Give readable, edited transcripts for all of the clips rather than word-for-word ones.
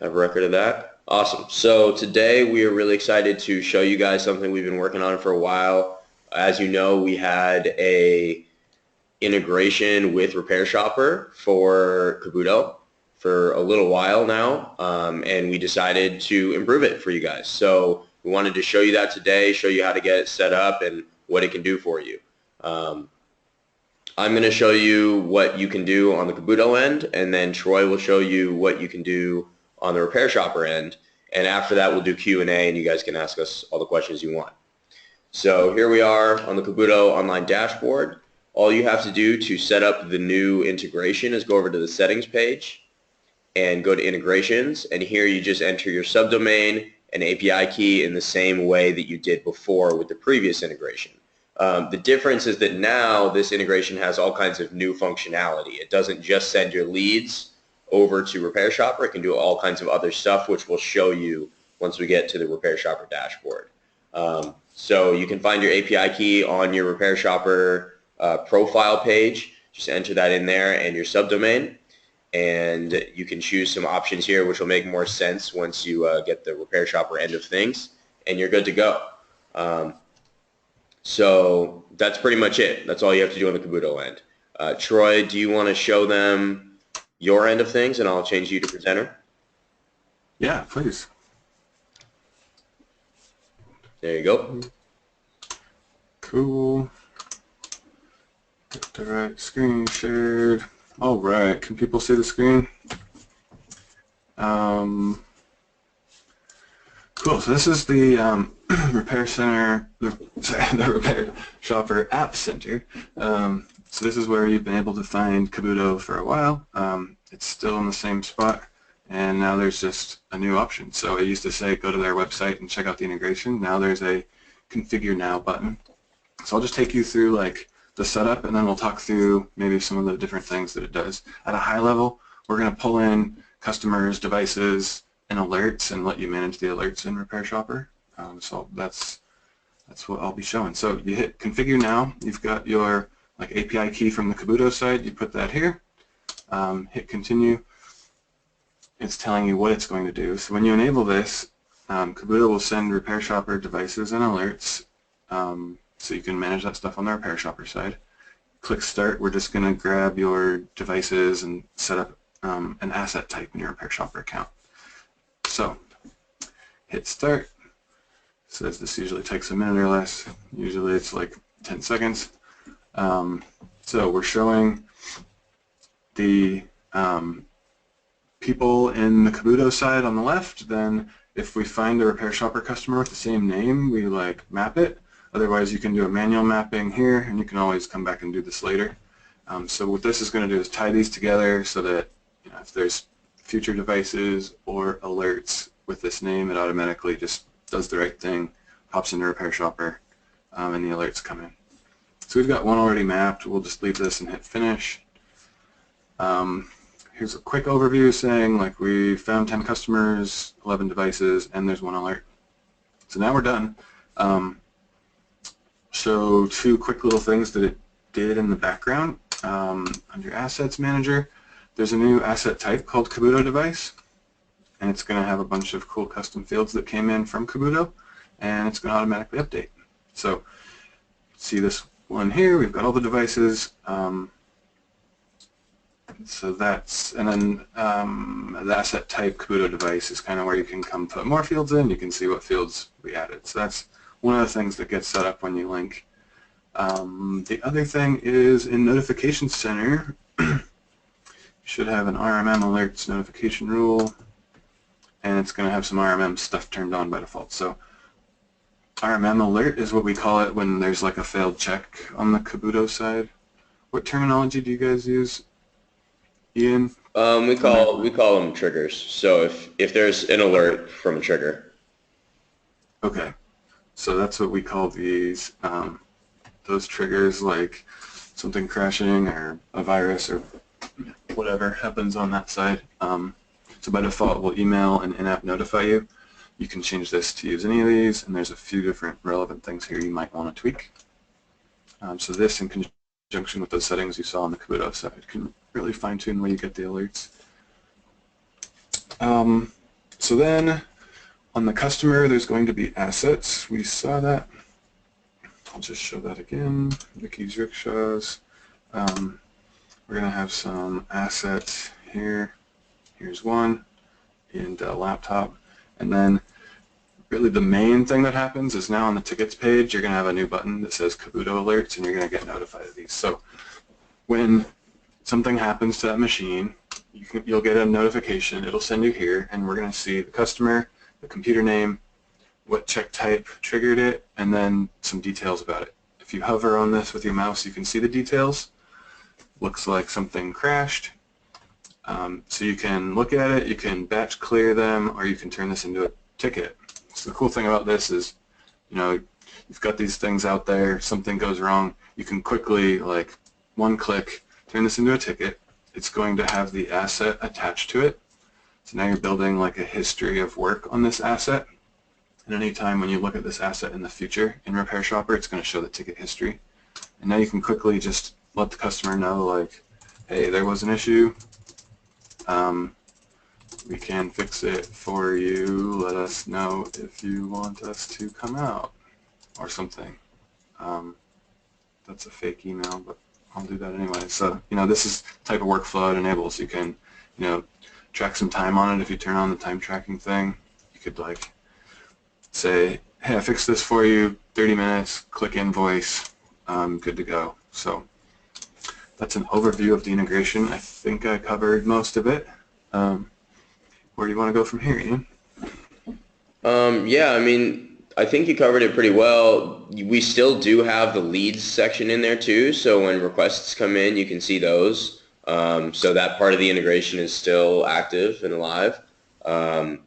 Have a record of that. Awesome. So today we are really excited to show you guys something we've been working on for a while. As you know, we had a integration with RepairShopr for Kabuto for a little while now, and we decided to improve it for you guys. So we wanted to show you that today, show you how to get it set up and what it can do for you. I'm going to show you what you can do on the Kabuto end, and then Troy will show you what you can do on the RepairShopr end. And after that, we'll do Q&A, and you guys can ask us all the questions you want. So here we are on the Kabuto online dashboard. All you have to do to set up the new integration is go over to the settings page and go to integrations, and here you just enter your subdomain and API key in the same way that you did before with the previous integration. The difference is that now this integration has all kinds of new functionality. It doesn't just send your leads over to RepairShopr. It can do all kinds of other stuff, which we'll show you once we get to the RepairShopr dashboard. So you can find your API key on your RepairShopr profile page. Just enter that in there and your subdomain. And you can choose some options here, which will make more sense once you get the RepairShopr end of things. And you're good to go. So that's pretty much it. That's all you have to do on the Kabuto end. Troy, do you want to show them your end of things, and I'll change you to presenter? Yeah, please. There you go. Cool. Get the right screen shared. All right. Can people see the screen? Cool. So this is the Repair Center, the RepairShopr App Center. So this is where you've been able to find Kabuto for a while. It's still in the same spot, and now there's just a new option. So it used to say go to their website and check out the integration. Now there's a Configure Now button. So I'll just take you through like the setup, and then we'll talk through maybe some of the different things that it does. At a high level, we're going to pull in customers, devices, and alerts, and let you manage the alerts in RepairShopr. So that's what I'll be showing. So you hit Configure Now. You've got your like API key from the Kabuto side. You put that here. Hit Continue. It's telling you what it's going to do. So when you enable this, Kabuto will send RepairShopr devices and alerts, so you can manage that stuff on the RepairShopr side. Click Start. We're just going to grab your devices and set up an asset type in your RepairShopr account. So hit Start. Says this usually takes a minute or less. Usually it's like 10 seconds. So we're showing the people in the Kabuto side on the left. Then if we find a RepairShopr customer with the same name, we like map it. Otherwise, you can do a manual mapping here, and you can always come back and do this later. So what this is going to do is tie these together so that if there's future devices or alerts with this name, it automatically just does the right thing, pops into RepairShopr, and the alerts come in. So we've got one already mapped. We'll just leave this and hit Finish. Here's a quick overview saying like we found 10 customers, 11 devices, and there's one alert. So now we're done. Show two quick little things that it did in the background. Under Assets Manager, there's a new asset type called Kabuto Device, and it's going to have a bunch of cool custom fields that came in from Kabuto, and it's going to automatically update. So see this one here, we've got all the devices. So that's, and then the asset type Kabuto Device is kind of where you can come put more fields in. You can see what fields we added. So that's one of the things that gets set up when you link. The other thing is in Notification Center, you should have an RMM alerts notification rule, and it's going to have some RMM stuff turned on by default. So RMM alert is what we call it when there's like a failed check on the Kabuto side. What terminology do you guys use, Ian? We call them triggers. So if there's an alert from a trigger. Okay, so that's what we call these. Those triggers, like something crashing or a virus or whatever happens on that side. So by default, we'll email and in-app notify you. You can change this to use any of these, and there's a few different relevant things here you might want to tweak. So this, in conjunction with those settings you saw on the Kabuto side, can really fine-tune where you get the alerts. So then on the customer, there's going to be assets. We saw that. I'll just show that again. Vicky's Rickshaws. We're going to have some assets here. Here's one in Dell laptop. And then really the main thing that happens is now on the tickets page, you're going to have a new button that says Kabuto Alerts, and you're going to get notified of these. So when something happens to that machine, you'll get a notification. It'll send you here, and we're going to see the customer, the computer name, what check type triggered it, and then some details about it. If you hover on this with your mouse, you can see the details. Looks like something crashed. So you can look at it, you can batch clear them, or you can turn this into a ticket. So the cool thing about this is, you've got these things out there, something goes wrong, you can quickly, like, one click, turn this into a ticket. It's going to have the asset attached to it. So now you're building like a history of work on this asset. And anytime when you look at this asset in the future in RepairShopr, it's going to show the ticket history. And now you can quickly just let the customer know, like, hey, there was an issue. We can fix it for you. Let us know if you want us to come out or something. That's a fake email, but I'll do that anyway. So, this is the type of workflow it enables. You can, track some time on it. If you turn on the time tracking thing, you could like say, hey, I fixed this for you, 30 minutes, click invoice, good to go. So that's an overview of the integration. I think I covered most of it. Where do you want to go from here, Ian? Yeah, I think you covered it pretty well. We still do have the leads section in there too, so when requests come in, you can see those. So that part of the integration is still active and alive. So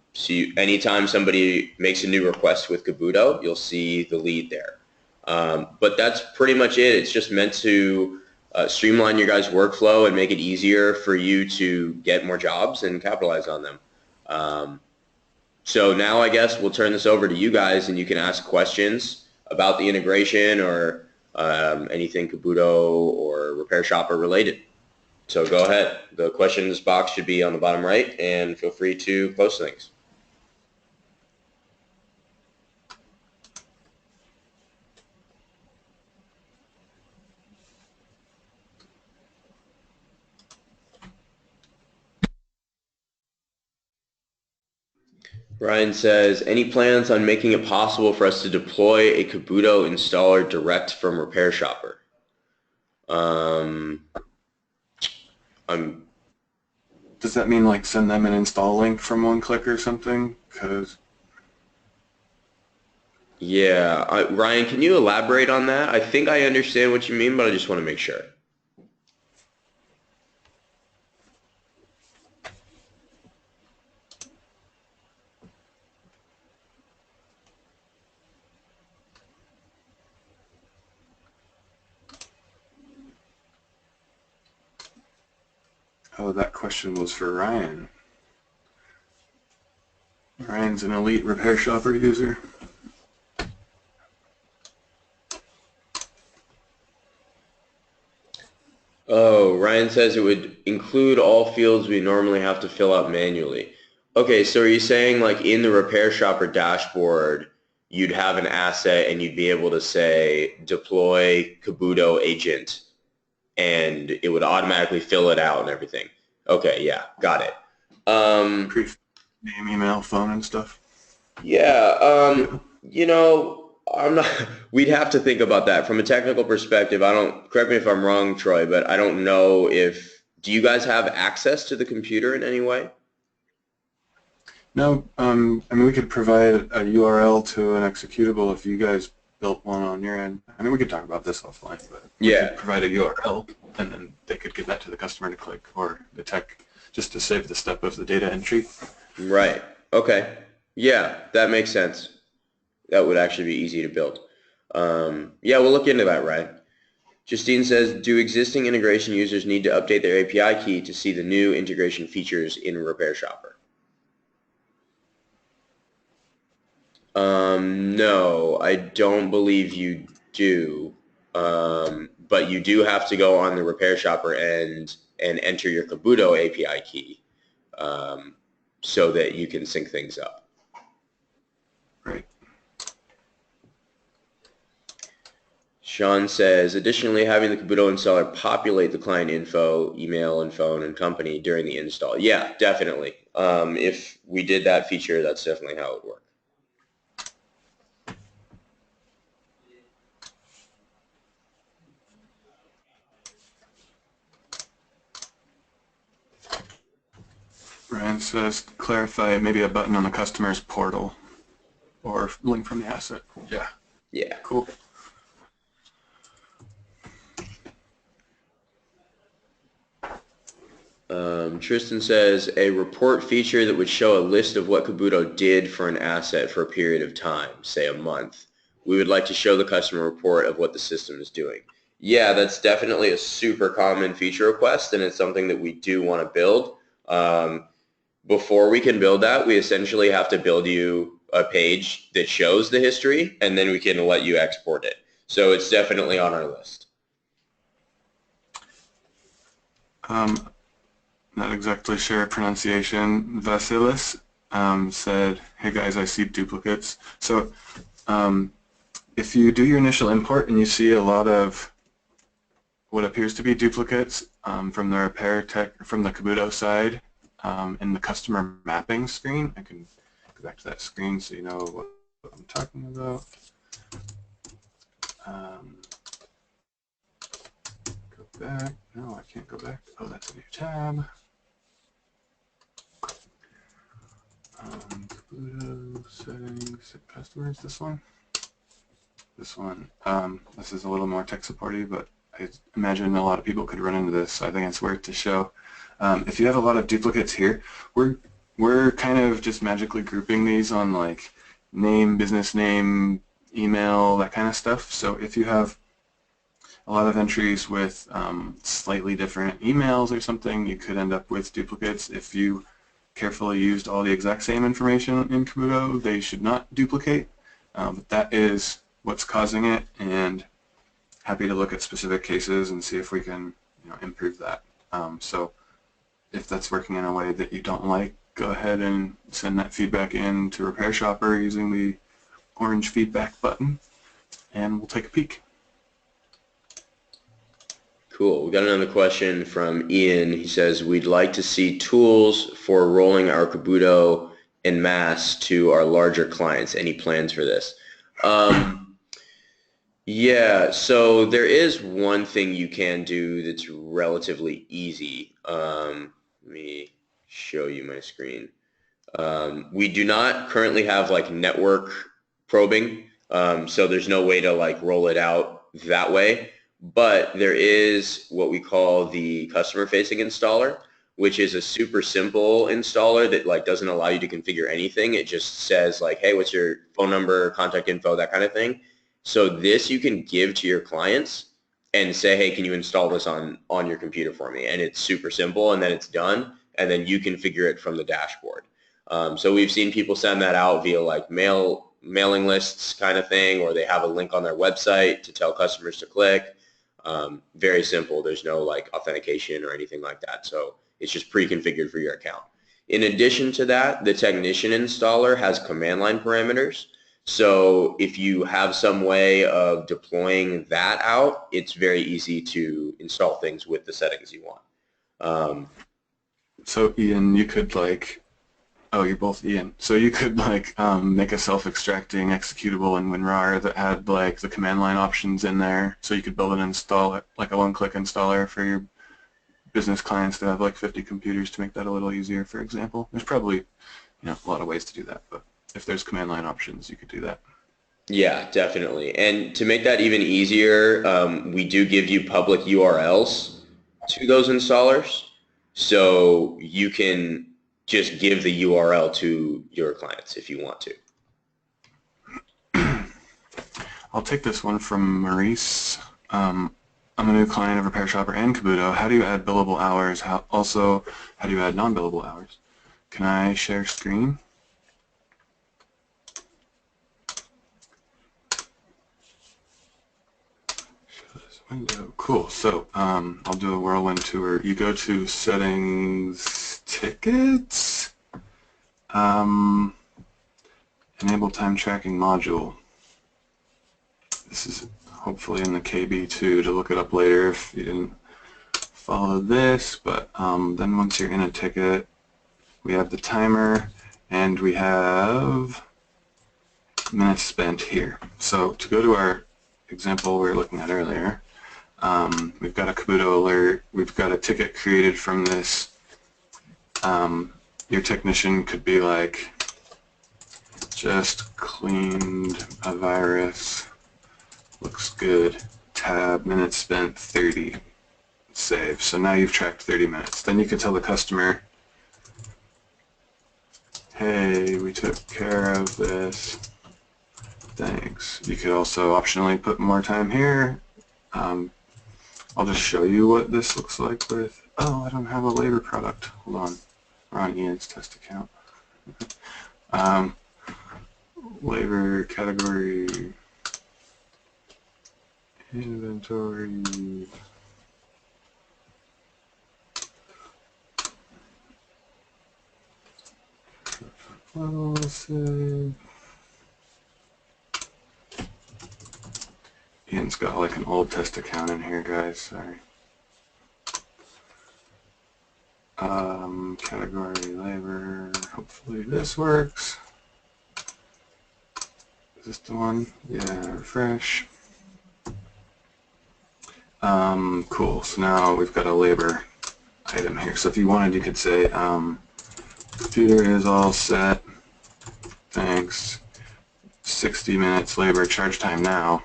anytime somebody makes a new request with Kabuto, you'll see the lead there. But that's pretty much it. It's just meant to streamline your guys' workflow and make it easier for you to get more jobs and capitalize on them. So now I guess we'll turn this over to you guys, and you can ask questions about the integration or anything Kabuto or RepairShopr related. So go ahead. The questions box should be on the bottom right, and feel free to post things. Brian says, any plans on making it possible for us to deploy a Kabuto installer direct from RepairShopr? Does that mean like send them an install link from one click or something? Yeah, Ryan, can you elaborate on that? I think I understand what you mean, but I just want to make sure. Oh, that question was for Ryan. Ryan's an elite RepairShopr user. Oh, Ryan says it would include all fields we normally have to fill out manually. Okay, so are you saying like in the RepairShopr dashboard, you'd have an asset and you'd be able to say deploy Kabuto agent, and it would automatically fill it out and everything? Okay, yeah, got it. Name, email, phone, and stuff. Yeah, I'm not. We'd have to think about that from a technical perspective. I don't. Correct me if I'm wrong, Troy, but I don't know if. Do you guys have access to the computer in any way? No, we could provide a URL to an executable if you guys built one on your end. We could talk about this offline, but we could provide a URL, and then they could give that to the customer to click, or the tech, just to save the step of the data entry. Right. Okay. Yeah, that makes sense. That would actually be easy to build. Yeah, we'll look into that, Ryan. Justine says, do existing integration users need to update their API key to see the new integration features in RepairShopr? No, I don't believe you do. But you do have to go on the RepairShopr end and enter your Kabuto API key. so that you can sync things up. Right. Sean says, additionally, having the Kabuto installer populate the client info, email and phone and company during the install. Yeah, definitely. If we did that feature, that's definitely how it would work. Ryan says, clarify maybe a button on the customer's portal or link from the asset. Yeah. Yeah. Cool. Tristan says, a report feature that would show a list of what Kabuto did for an asset for a period of time, say a month. We would like to show the customer report of what the system is doing. Yeah, that's definitely a super common feature request, and it's something that we do want to build. Before we can build that, we essentially have to build you a page that shows the history, and then we can let you export it. So it's definitely on our list. Not exactly sure pronunciation. Vasilis said, hey guys, I see duplicates. So if you do your initial import and you see a lot of what appears to be duplicates from the RepairTech, from the Kabuto side in the customer mapping screen, I can go back to that screen so you know what I'm talking about. Go back. No, I can't go back. Oh, that's a new tab. Kabuto settings, set customers, this one. This one. This is a little more tech supporty, but I imagine a lot of people could run into this, so I think it's worth to show. If you have a lot of duplicates here, we're kind of just magically grouping these on like name, business name, email, that kind of stuff. So if you have a lot of entries with slightly different emails or something, you could end up with duplicates. If you carefully used all the exact same information in Kabuto, they should not duplicate. But that is what's causing it, and happy to look at specific cases and see if we can improve that. So if that's working in a way that you don't like, go ahead and send that feedback in to RepairShopr using the orange feedback button, and we'll take a peek. Cool. We got another question from Ian. He says, we'd like to see tools for rolling our Kabuto en masse to our larger clients. Any plans for this? Yeah, so there is one thing you can do that's relatively easy. Let me show you my screen. We do not currently have like network probing, so there's no way to like roll it out that way. But there is what we call the customer-facing installer, which is a super simple installer that like doesn't allow you to configure anything. It just says like, hey, what's your phone number, contact info, that kind of thing. So this you can give to your clients and say, hey, can you install this on your computer for me? And it's super simple, and then it's done, and then you configure it from the dashboard. So we've seen people send that out via like mailing lists kind of thing, or they have a link on their website to tell customers to click. Very simple. There's no like authentication or anything like that. So it's just pre-configured for your account. In addition to that, the technician installer has command line parameters. So if you have some way of deploying that out, it's very easy to install things with the settings you want. So Ian, you could like, oh, you're both Ian. So you could like make a self-extracting executable in WinRAR that had like the command line options in there. So you could build and install it like a one-click installer for your business clients that have like 50 computers to make that a little easier, for example. There's probably a lot of ways to do that, but if there's command line options, you could do that. Yeah, definitely. And to make that even easier, we do give you public URLs to those installers. So you can just give the URL to your clients if you want to. I'll take this one from Maurice. I'm a new client of RepairShopr and Kabuto. How do you add billable hours? How do you add non-billable hours? Can I share screen? Window. Cool. So I'll do a whirlwind tour. You go to settings, tickets, Enable time tracking module. This is hopefully in the KB2 to look it up later if you didn't follow this, but then once you're in a ticket, we have the timer and we have minutes spent here. So to go to our example we were looking at earlier, we've got a Kabuto alert, we've got a ticket created from this. Your technician could be like, just cleaned a virus, looks good, tab, minutes spent 30, save. So now you've tracked 30 minutes. Then you could tell the customer, hey, we took care of this, thanks. You could also optionally put more time here. I'll just show you what this looks like with, oh, I don't have a labor product. Hold on, we're on Ian's test account. Labor category, inventory, policy. Ian's got like an old test account in here, guys, sorry. Category labor, hopefully this works. Is this the one? Yeah, refresh. Cool, so now we've got a labor item here. So if you wanted, you could say, computer is all set, thanks, 60 minutes labor, charge time now.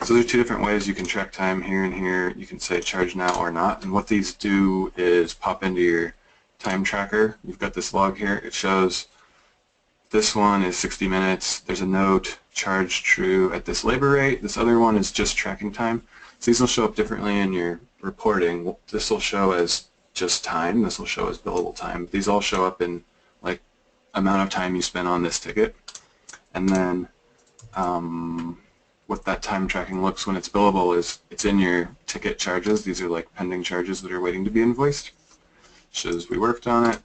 So there's two different ways you can track time here and here. You can say charge now or not, and what these do is pop into your time tracker. You've got this log here. It shows this one is 60 minutes. There's a note, charge true at this labor rate. This other one is just tracking time. So these will show up differently in your reporting. This will show as just time. This will show as billable time. These all show up in like amount of time you spent on this ticket. And then what that time tracking looks when it's billable is it's in your ticket charges. These are like pending charges that are waiting to be invoiced. Shows we worked on it,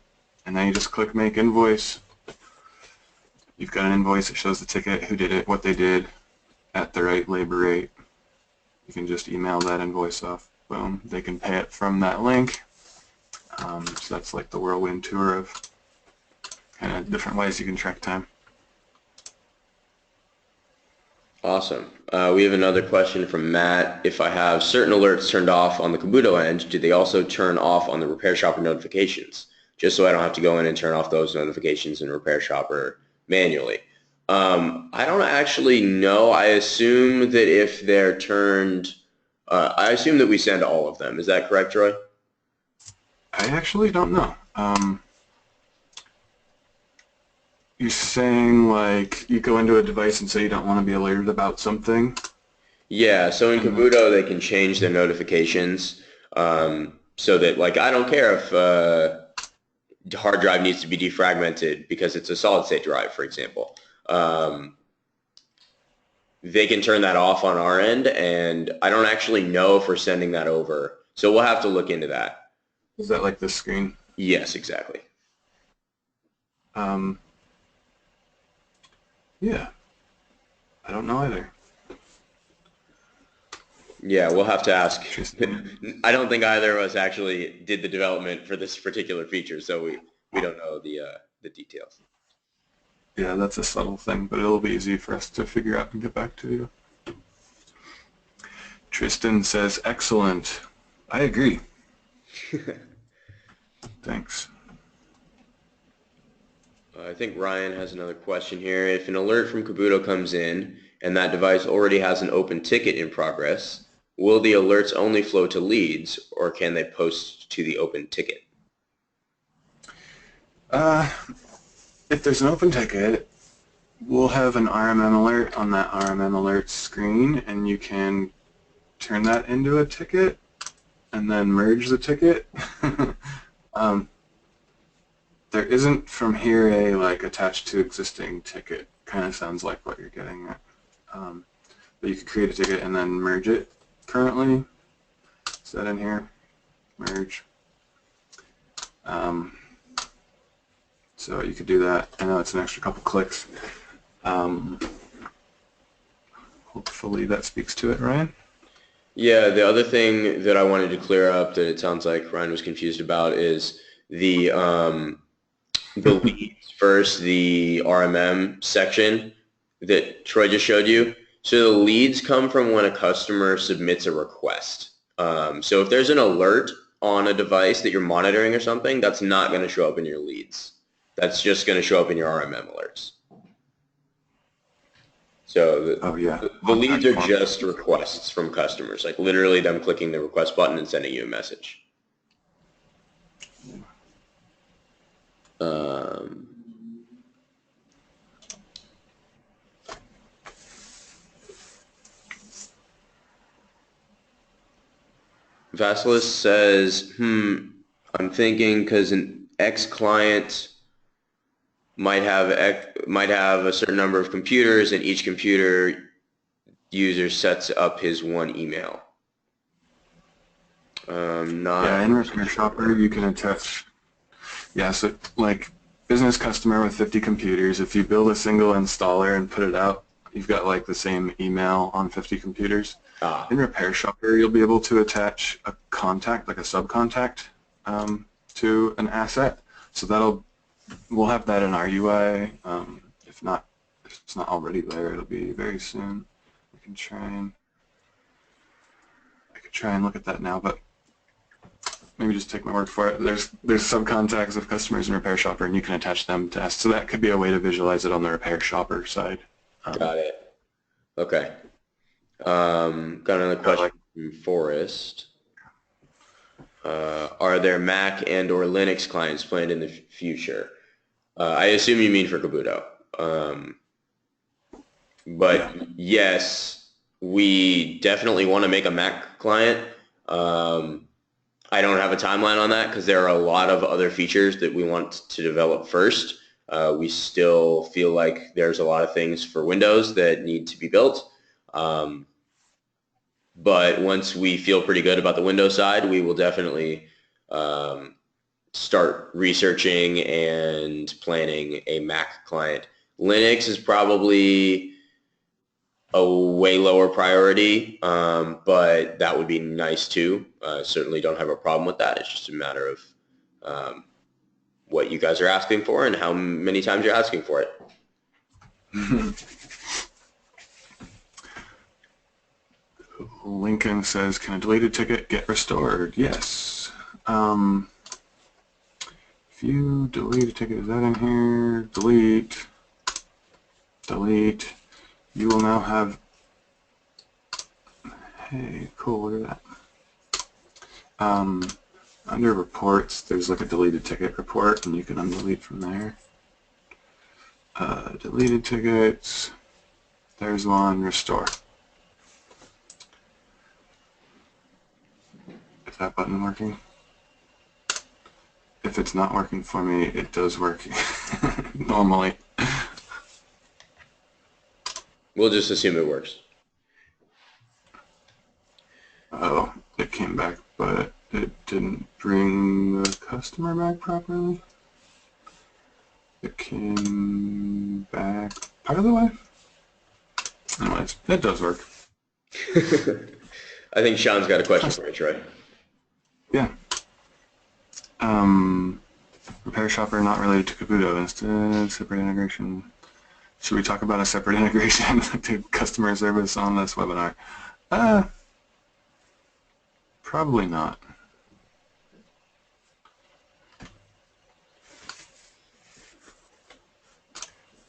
and then you just click make invoice. You've got an invoice that shows the ticket, who did it, what they did, at the right labor rate. You can just email that invoice off. Boom. They can pay it from that link. So that's like the whirlwind tour of kind of different ways you can track time. Awesome. We have another question from Matt. If I have certain alerts turned off on the Kabuto end, do they also turn off on the RepairShopr notifications? Just so I don't have to go in and turn off those notifications in RepairShopr manually. I don't actually know. I assume that if they're turned, I assume that we send all of them. Is that correct, Troy? I actually don't know. You're saying like you go into a device and say you don't want to be alerted about something? Yeah, so in Kabuto they can change their notifications so that, like, I don't care if the hard drive needs to be defragmented because it's a solid state drive, for example. They can turn that off on our end, and I don't actually know if we're sending that over. So we'll have to look into that. Is that like this screen? Yes, exactly. Yeah. I don't know either. Yeah, we'll have to ask. I don't think either of us actually did the development for this particular feature, so we don't know the details. Yeah, that's a subtle thing, but it'll be easy for us to figure out and get back to you. Tristan says, excellent. I agree. Thanks. I think Ryan has another question here. If an alert from Kabuto comes in and that device already has an open ticket in progress, will the alerts only flow to leads, or can they post to the open ticket? If there's an open ticket, we'll have an RMM alert on that RMM alert screen, and you can turn that into a ticket and then merge the ticket. There isn't from here a like attached to existing ticket. Kind of sounds like what you're getting at. But you could create a ticket and then merge it. Currently, is that in here? Merge. So you could do that. I know it's an extra couple clicks. Hopefully that speaks to it, Ryan. Yeah, the other thing that I wanted to clear up that it sounds like Ryan was confused about is the leads first, the RMM section that Troy just showed you. So the leads come from when a customer submits a request. So if there's an alert on a device that you're monitoring or something, that's not going to show up in your leads. That's just going to show up in your RMM alerts. So the leads are just requests from customers, like literally them clicking the request button and sending you a message. Vasilis says, I'm thinking because an X client might have a certain number of computers, and each computer user sets up his one email. Yeah, in RepairShopr you can attach. Yeah, so like business customer with 50 computers, if you build a single installer and put it out, you've got like the same email on 50 computers. In RepairShopr, you'll be able to attach a contact, like a subcontact, to an asset. So we'll have that in our UI. If it's not already there, it'll be very soon. I could try and look at that now, but maybe just take my word for it. There's subcontacts of customers in RepairShopr, and you can attach them to us. So that could be a way to visualize it on the RepairShopr side. Got it. Okay. Got another question from Forrest. Are there Mac and or Linux clients planned in the future? I assume you mean for Kabuto. But yes, we definitely want to make a Mac client. I don't have a timeline on that because there are a lot of other features that we want to develop first. We still feel like there's a lot of things for Windows that need to be built. But once we feel pretty good about the Windows side, we will definitely start researching and planning a Mac client. Linux is probably a way lower priority, but that would be nice too. Certainly don't have a problem with that. It's just a matter of what you guys are asking for and how many times you're asking for it. Lincoln says, can a deleted ticket get restored? Yes. If you delete a ticket, is that in here? Delete. You will now have, hey, cool, look at that. Under reports, there's like a deleted ticket report, and you can undelete from there. Deleted tickets, there's one, restore. Is that button working? If it's not working for me, it does work normally. We'll just assume it works. Oh, it came back, but it didn't bring the customer back properly. It came back part of the way. Anyways, it does work. I think Sean's got a question for you, Troy. Yeah. RepairShopr not related to Kabuto, instead separate integration. Should we talk about a separate integration to customer service on this webinar? Probably not.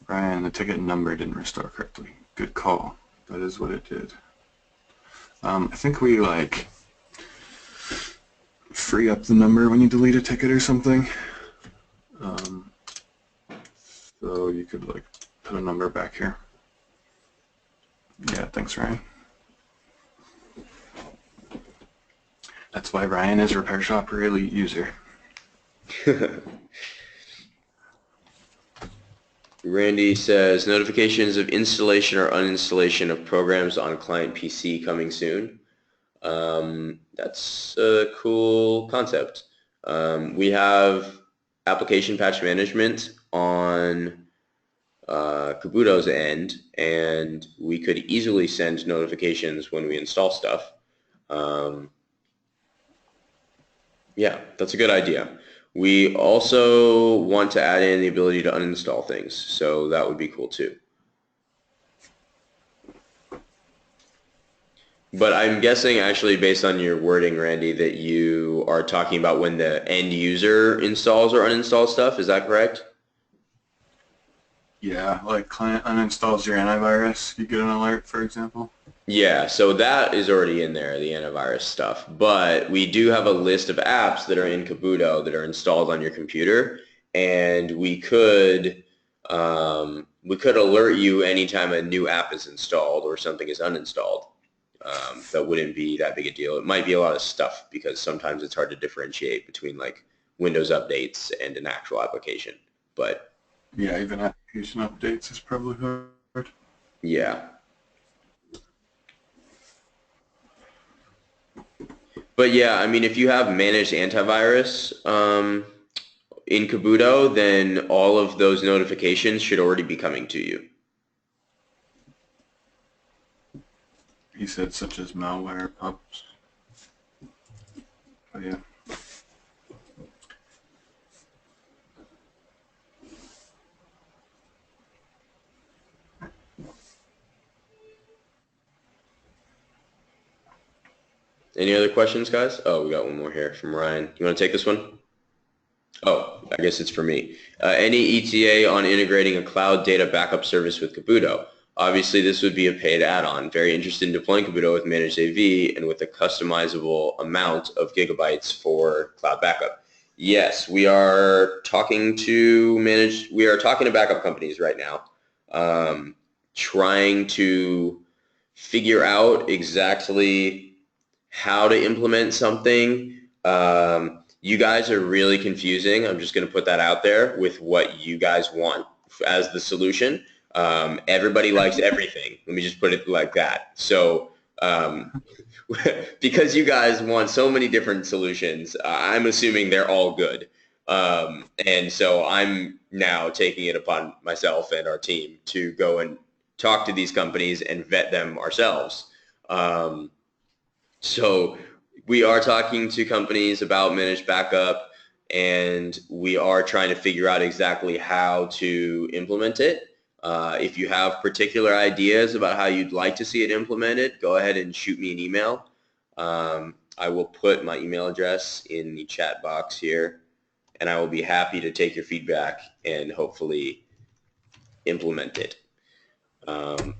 Brian, the ticket number didn't restore correctly. Good call. That is what it did. I think we like free up the number when you delete a ticket or something. So you could like put a number back here. Yeah, thanks, Ryan. That's why Ryan is RepairShopr Elite user. Randy says, notifications of installation or uninstallation of programs on client PC coming soon. That's a cool concept. We have application patch management on Kabuto's end, and we could easily send notifications when we install stuff. Yeah, that's a good idea. We also want to add in the ability to uninstall things, so that would be cool too. But I'm guessing, actually, based on your wording, Randy, that you are talking about when the end user installs or uninstalls stuff. Is that correct? Yeah, like client uninstalls your antivirus, you get an alert, for example. Yeah, so that is already in there, the antivirus stuff. But we do have a list of apps that are in Kabuto that are installed on your computer, and we could alert you anytime a new app is installed or something is uninstalled. That wouldn't be that big a deal. It might be a lot of stuff because sometimes it's hard to differentiate between like Windows updates and an actual application. But Yeah, even application updates is probably hard. yeah. But yeah, I mean, if you have managed antivirus in Kabuto, then all of those notifications should already be coming to you. He said such as malware, pups. But yeah. Any other questions, guys? Oh, we got one more here from Ryan. You want to take this one? Oh, I guess it's for me. Any ETA on integrating a cloud data backup service with Kabuto? Obviously, this would be a paid add-on. Very interested in deploying Kabuto with managed AV and with a customizable amount of gigabytes for cloud backup. Yes, we are talking to backup companies right now, trying to figure out exactly how to implement something. You guys are really confusing. I'm just going to put that out there with what you guys want as the solution. Everybody likes everything. Let me just put it like that. So because you guys want so many different solutions, I'm assuming they're all good. And so I'm now taking it upon myself and our team to go and talk to these companies and vet them ourselves. So we are talking to companies about managed backup, and we are trying to figure out exactly how to implement it. If you have particular ideas about how you'd like to see it implemented, go ahead and shoot me an email. I will put my email address in the chat box here, and I will be happy to take your feedback and hopefully implement it. So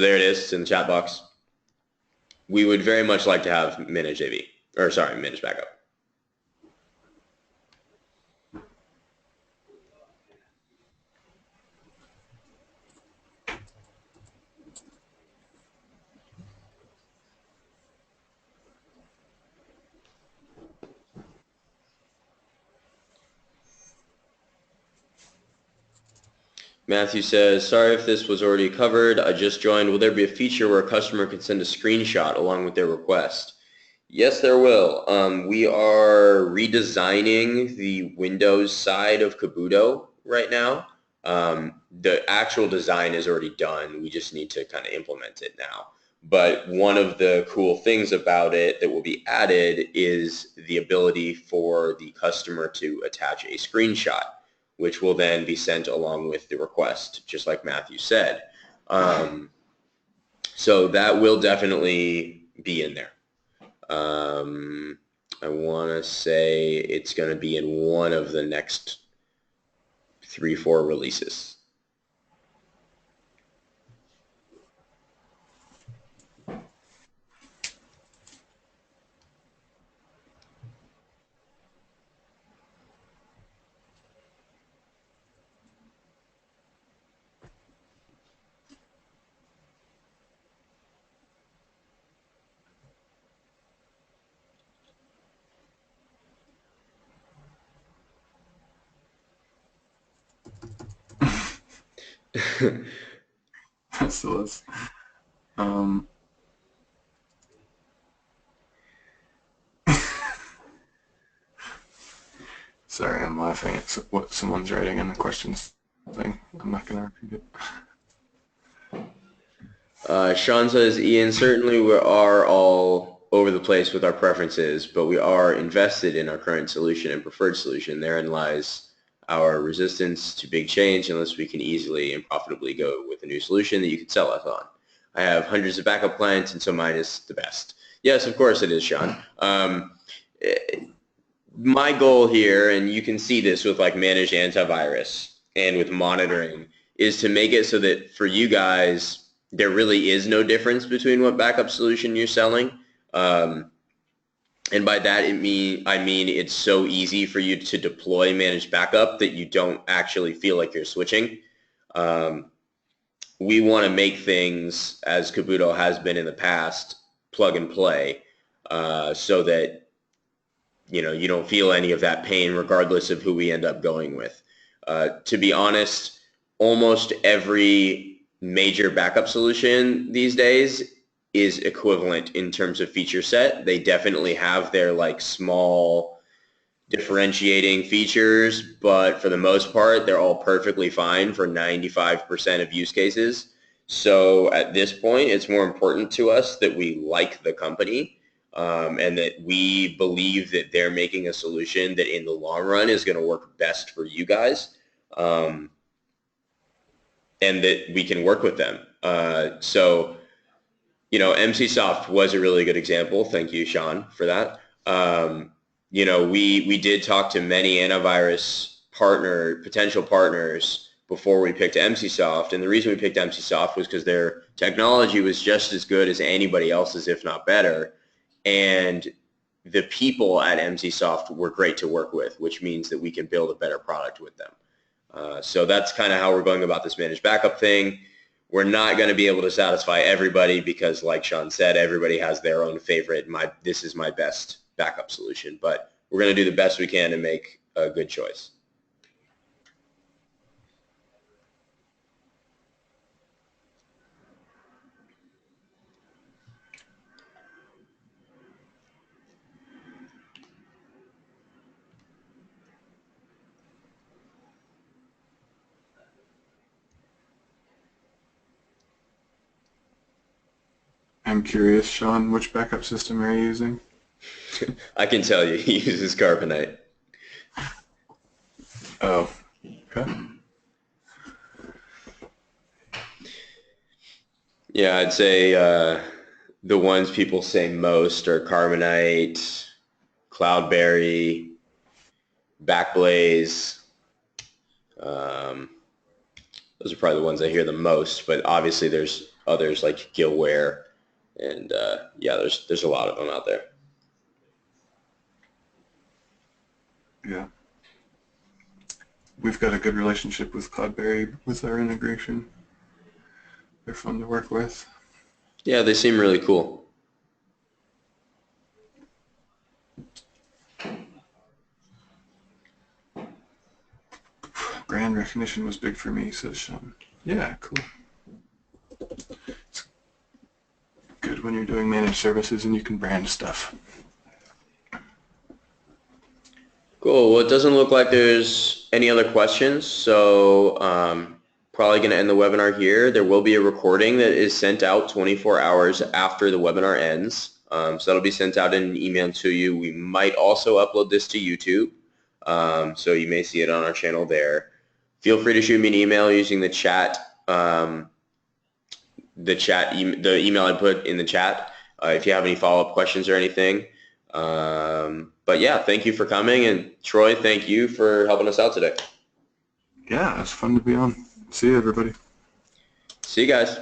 there it is. It's in the chat box. We would very much like to have managed AV, or sorry, managed backup. Matthew says, sorry if this was already covered. I just joined. Will there be a feature where a customer can send a screenshot along with their request? Yes, there will. We are redesigning the Windows side of Kabuto right now. The actual design is already done. We just need to kind of implement it now. But one of the cool things about it that will be added is the ability for the customer to attach a screenshot, which will then be sent along with the request, just like Matthew said. So that will definitely be in there. I want to say it's going to be in one of the next 3-4 releases. So let's, Sorry, I'm laughing at what someone's writing in the questions thing. I'm not going to repeat it. Sean says, Ian, certainly we are all over the place with our preferences, but we are invested in our current solution and preferred solution. Therein lies our resistance to big change unless we can easily and profitably go with a new solution that you can sell us on. I have hundreds of backup clients, and so mine is the best. Yes, of course it is, Sean. My goal here, and you can see this with like managed antivirus and with monitoring, is to make it so that for you guys, there really is no difference between what backup solution you're selling. And by that, I mean it's so easy for you to deploy managed backup that you don't actually feel like you're switching. We want to make things, as Kabuto has been in the past, plug and play, so that you don't feel any of that pain regardless of who we end up going with. To be honest, almost every major backup solution these days is equivalent in terms of feature set. They definitely have their like small differentiating features, but for the most part, they're all perfectly fine for 95% of use cases. So at this point, it's more important to us that we like the company, and that we believe that they're making a solution that in the long run is going to work best for you guys, and that we can work with them. So, MCSoft was a really good example. Thank you, Sean, for that. We did talk to many antivirus potential partners before we picked MCSoft, and the reason we picked MCSoft was because their technology was just as good as anybody else's, if not better. And the people at MCSoft were great to work with, which means that we can build a better product with them. So that's kind of how we're going about this managed backup thing. We're not going to be able to satisfy everybody because, like Sean said, everybody has their own favorite. This is my best backup solution, but we're going to do the best we can to make a good choice. I'm curious, Sean, which backup system are you using? I can tell you, he uses Carbonite. Oh, okay. Yeah, I'd say the ones people say most are Carbonite, Cloudberry, Backblaze. Those are probably the ones I hear the most, but obviously there's others like Gilware, and yeah, there's a lot of them out there. Yeah. We've got a good relationship with Cloudberry with our integration. They're fun to work with. Yeah, they seem really cool. Brand recognition was big for me, says Sean. Yeah, cool. It's good when you're doing managed services and you can brand stuff. Cool. Well, it doesn't look like there's any other questions, so probably going to end the webinar here. There will be a recording that is sent out 24 hours after the webinar ends. So that'll be sent out in an email to you. We might also upload this to YouTube, so you may see it on our channel there. Feel free to shoot me an email using the chat, the email I put in the chat, if you have any follow-up questions or anything. But yeah, thank you for coming, and Troy, thank you for helping us out today. Yeah, it's fun to be on. See you, everybody. See you guys.